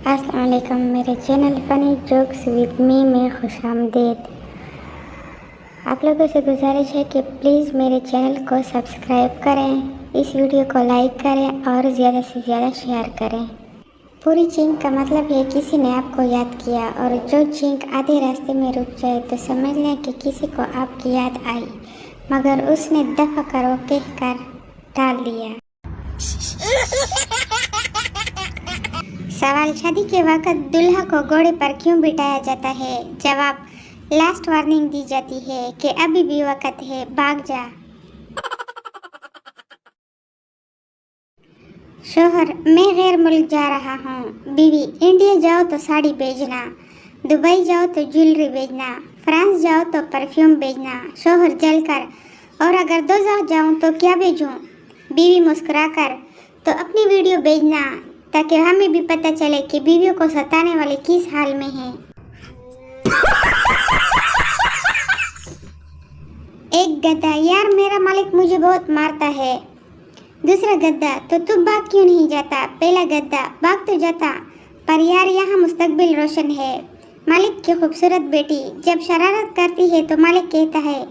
अस्सलाम वालेकुम, मेरे channel funny jokes with me में खुशामदीद। आप लोगों से गुजारिश है कि प्लीज़ मेरे चैनल को सब्सक्राइब करें, इस वीडियो को लाइक करें और ज़्यादा से ज़्यादा शेयर करें। पूरी चींक का मतलब है किसी ने आपको याद किया, और जो चींक आधे रास्ते में रुक जाए तो समझ लें कि किसी को आपकी याद आई, मगर उसने दफ़ा करो कहकर टाल दिया। सवाल, शादी के वक्त दूल्हा को घोड़े पर क्यों बिठाया जाता है? जवाब, लास्ट वार्निंग दी जाती है कि अभी भी वक्त है, भाग जा। शोहर, मैं गैर मुल्क जा रहा हूँ। बीवी, इंडिया जाओ तो साड़ी भेजना, दुबई जाओ तो ज्वेलरी भेजना, फ्रांस जाओ तो परफ्यूम भेजना। शोहर जलकर, और अगर दो जाऊँ तो क्या भेजूँ? बीवी मुस्कुराकर, तो अपनी वीडियो भेजना ताकि हमें भी पता चले कि बीवियों को सताने वाले किस हाल में हैं। एक गधा, यार मेरा मालिक मुझे बहुत मारता है। दूसरा गधा, तो तू भाग क्यों नहीं जाता? पहला गधा, भाग तो जाता, पर यार यहाँ मुस्तकबिल रोशन है। मालिक की खूबसूरत बेटी जब शरारत करती है तो मालिक कहता है,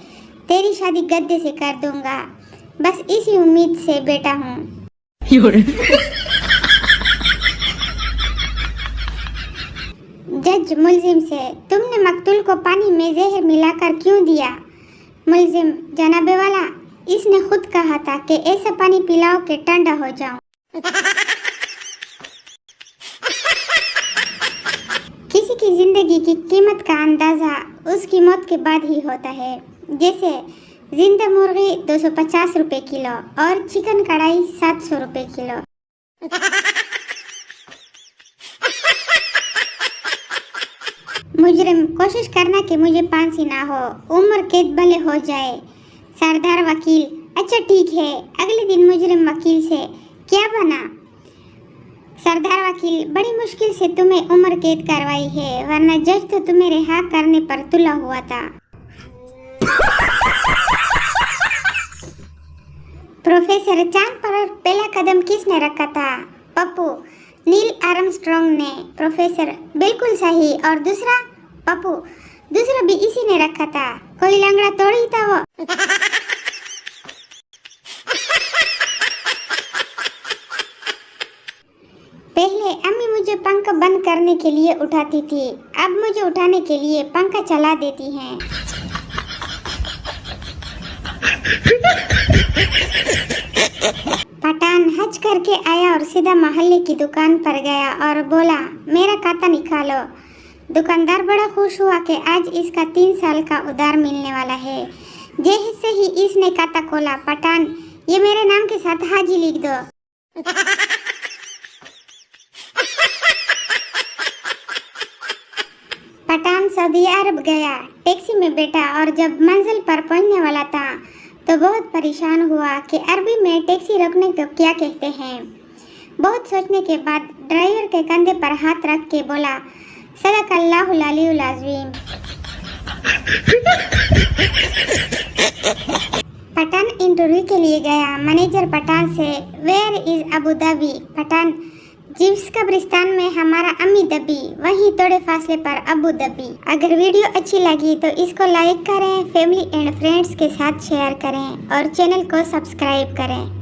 तेरी शादी गधे से कर दूंगा, बस इसी उम्मीद से बेटा हूँ। जज मुलजिम से, तुमने मकतूल को पानी में जहर मिलाकर क्यों दिया? मुलजिम, जनाबे वाला, इसने खुद कहा था कि ऐसा पानी पिलाओ कि ठंडा हो जाऊं। किसी की जिंदगी की कीमत का अंदाजा उसकी मौत के बाद ही होता है। जैसे जिंदा मुर्गी 250 रुपए किलो और चिकन कढ़ाई 700 रुपए किलो। मुजरिम, कोशिश करना कि मुझे फांसी ना हो, उम्र कैद भले हो जाए। सरदार वकील, अच्छा ठीक है। अगले दिन मुजरिम वकील से, क्या बना? सरदार वकील, बड़ी मुश्किल से तुम्हें उम्र कैद करवाई है, वरना जज तो तुम्हें रिहा करने पर तुला हुआ था। प्रोफेसर, चांद पर पहला कदम किसने रखा था? पप्पू, नील आर्मस्ट्रांग ने। प्रोफेसर, बिल्कुल सही। और दूसरा? पप्पू, दूसरा भी इसी ने रखा था, कोई लंगड़ा थोड़ी था वो। पहले अम्मी मुझे पंखा बंद करने के लिए उठाती थी, अब मुझे उठाने के लिए पंखा चला देती हैं। पठान हज करके आया और सीधा मोहल्ले की दुकान पर गया और बोला, मेरा खाता निकालो। दुकानदार बड़ा खुश हुआ कि आज इसका 3 साल का उधार मिलने वाला है। जैसे ही इसने खाता खोला, पठान, ये मेरे नाम के साथ हाजी लिख दो। पठान सऊदी अरब गया, टैक्सी में बैठा और जब मंजिल पर पहुंचने वाला था तो बहुत परेशान हुआ कि अरबी में टैक्सी रोकने को क्या कहते हैं। बहुत सोचने के बाद ड्राइवर के कंधे पर हाथ रख के बोला, सदक़ल्लाहुल अलीयुल अज़ीम। पठान इंटरव्यू के लिए गया। मैनेजर पठान से, where is Abu Dhabi? Pathan, जिस कब्रिस्तान में हमारा अम्मी दबी, वहीं थोड़े फासले पर अबू धाबी। अगर वीडियो अच्छी लगी तो इसको लाइक करें, फैमिली एंड फ्रेंड्स के साथ शेयर करें और चैनल को सब्सक्राइब करें।